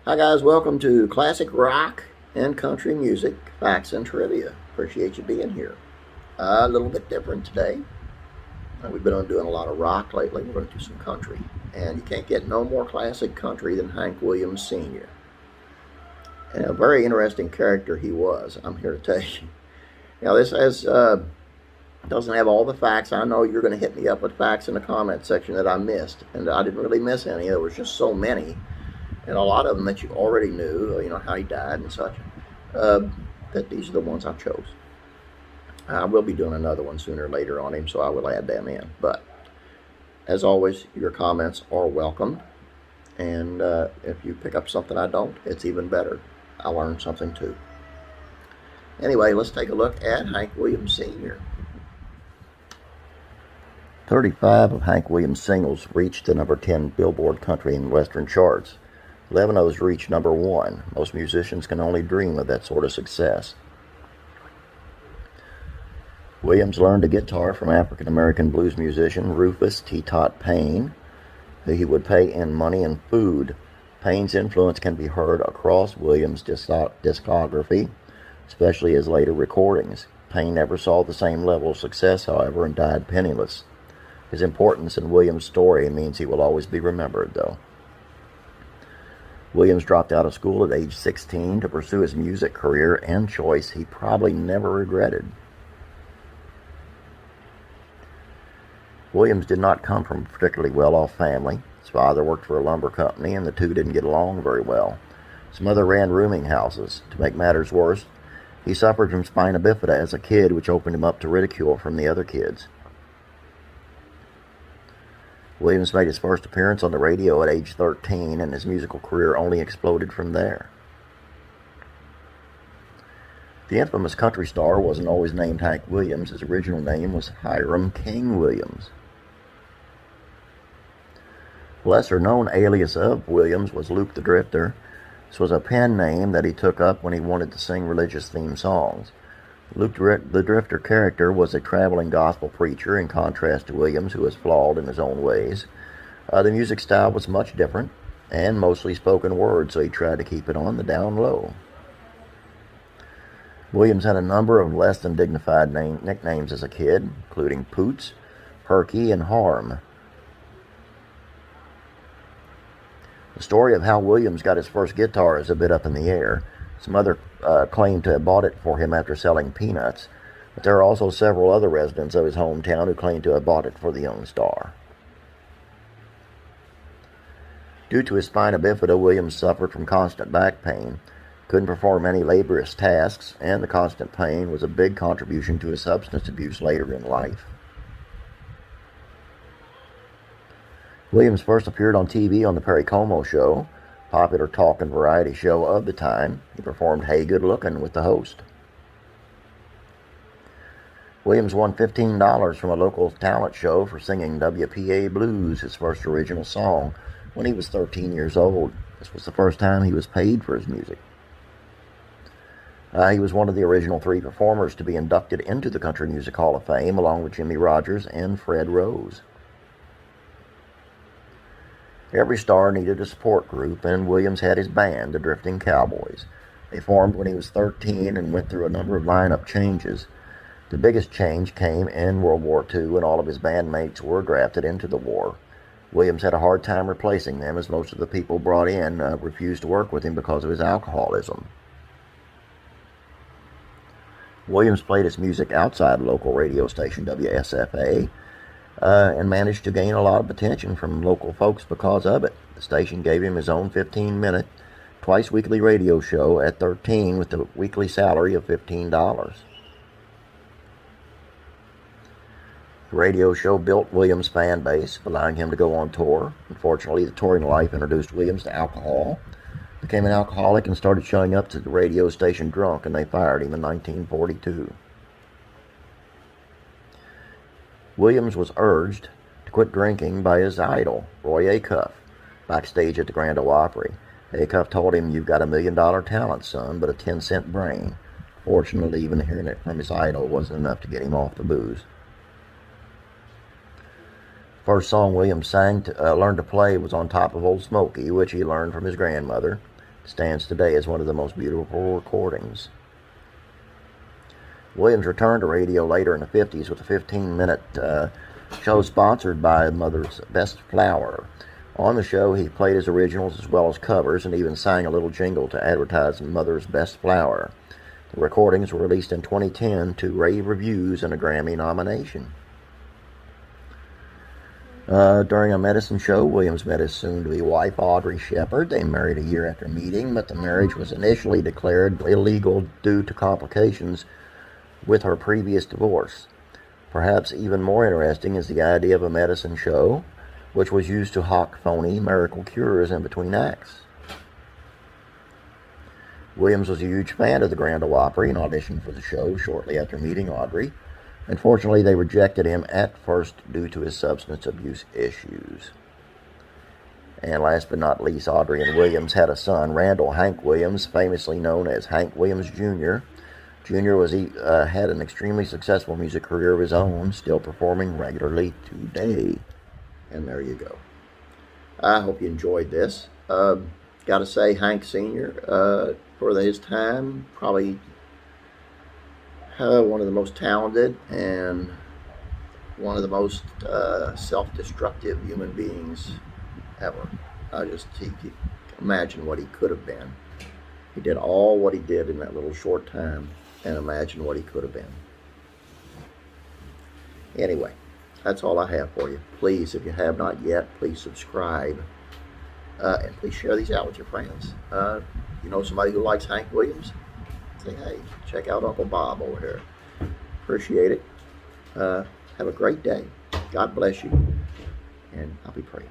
Hi guys, welcome to Classic Rock and Country Music Facts and Trivia. Appreciate you being here. A little bit different today. We've been doing a lot of rock lately. We're going to do some country. And you can't get no more classic country than Hank Williams Sr. And a very interesting character he was, I'm here to tell you. Now this doesn't have all the facts. I know you're going to hit me up with facts in the comment section that I missed. And I didn't really miss any. There was just so many. And a lot of them that you already knew, how he died and such, that these are the ones I chose. I will be doing another one sooner or later on him, so I will add them in. But, as always, your comments are welcome. And if you pick up something I don't, it's even better. I learned something too. Anyway, let's take a look at Hank Williams Sr. 35 of Hank Williams' singles reached the number 10 Billboard Country and Western charts. 11 of those reached number 1. Most musicians can only dream of that sort of success. Williams learned the guitar from African-American blues musician Rufus T. Tot Payne, who he would pay in money and food. Payne's influence can be heard across Williams' discography, especially his later recordings. Payne never saw the same level of success, however, and died penniless. His importance in Williams' story means he will always be remembered, though. Williams dropped out of school at age 16 to pursue his music career and choice he probably never regretted. Williams did not come from a particularly well-off family. His father worked for a lumber company, and the two didn't get along very well. His mother ran rooming houses. To make matters worse, he suffered from spina bifida as a kid, which opened him up to ridicule from the other kids. Williams made his first appearance on the radio at age 13, and his musical career only exploded from there. The infamous country star wasn't always named Hank Williams. His original name was Hiram King Williams. Lesser-known alias of Williams was Luke the Drifter. This was a pen name that he took up when he wanted to sing religious-themed songs. Luke the Drifter character was a traveling gospel preacher, in contrast to Williams, who was flawed in his own ways. The music style was much different, and mostly spoken word, so he tried to keep it on the down low. Williams had a number of less than dignified nicknames as a kid, including Poots, Perky, and Harm. The story of how Williams got his first guitar is a bit up in the air. His mother claimed to have bought it for him after selling peanuts, but there are also several other residents of his hometown who claim to have bought it for the young star. Due to his spina bifida, Williams suffered from constant back pain, couldn't perform any laborious tasks, and the constant pain was a big contribution to his substance abuse later in life. Williams first appeared on TV on the Perry Como Show, popular talk and variety show of the time. He performed Hey Good Lookin' with the host. Williams won $15 from a local talent show for singing WPA Blues, his first original song, when he was 13 years old. This was the first time he was paid for his music. He was one of the original 3 performers to be inducted into the Country Music Hall of Fame, along with Jimmy Rogers and Fred Rose. Every star needed a support group, and Williams had his band, the Drifting Cowboys. They formed when he was 13 and went through a number of lineup changes. The biggest change came in World War II, when all of his bandmates were drafted into the war. Williams had a hard time replacing them, as most of the people brought in refused to work with him because of his alcoholism. Williams played his music outside the local radio station WSFA, and managed to gain a lot of attention from local folks because of it. The station gave him his own 15-minute, twice-weekly radio show at 13 with a weekly salary of $15. The radio show built Williams' fan base, allowing him to go on tour. Unfortunately, the touring life introduced Williams to alcohol. He became an alcoholic and started showing up to the radio station drunk, and they fired him in 1942. Williams was urged to quit drinking by his idol, Roy Acuff, backstage at the Grand Ole Opry. Acuff told him, "You've got $1 million talent, son, but a 10-cent brain." Fortunately, even hearing it from his idol wasn't enough to get him off the booze. First song Williams learned to play was On Top of Old Smoky, which he learned from his grandmother. stands today as one of the most beautiful recordings. Williams returned to radio later in the 50s with a 15-minute show sponsored by Mother's Best Flower. On the show, he played his originals as well as covers and even sang a little jingle to advertise Mother's Best Flower. The recordings were released in 2010 to rave reviews and a Grammy nomination. During a medicine show, Williams met his soon-to-be wife, Audrey Shepard. They married a year after meeting, but the marriage was initially declared illegal due to complications with her previous divorce. Perhaps even more interesting is the idea of a medicine show, which was used to hawk phony miracle cures in between acts. Williams was a huge fan of the Grand Ole Opry and auditioned for the show shortly after meeting Audrey. Unfortunately, they rejected him at first due to his substance abuse issues. And last but not least, Audrey and Williams had a son, Randall Hank Williams, famously known as Hank Williams Jr. Jr. had an extremely successful music career of his own, still performing regularly today. And there you go. I hope you enjoyed this. Got to say, Hank Sr., for his time, probably one of the most talented and one of the most self-destructive human beings ever. He imagine what he could have been. He did all what he did in that little short time, and imagine what he could have been. Anyway, that's all I have for you. Please, if you have not yet, please subscribe. And please share these out with your friends. You know somebody who likes Hank Williams? Say, hey, check out Uncle Bob over here. Appreciate it. Have a great day. God bless you. And I'll be praying.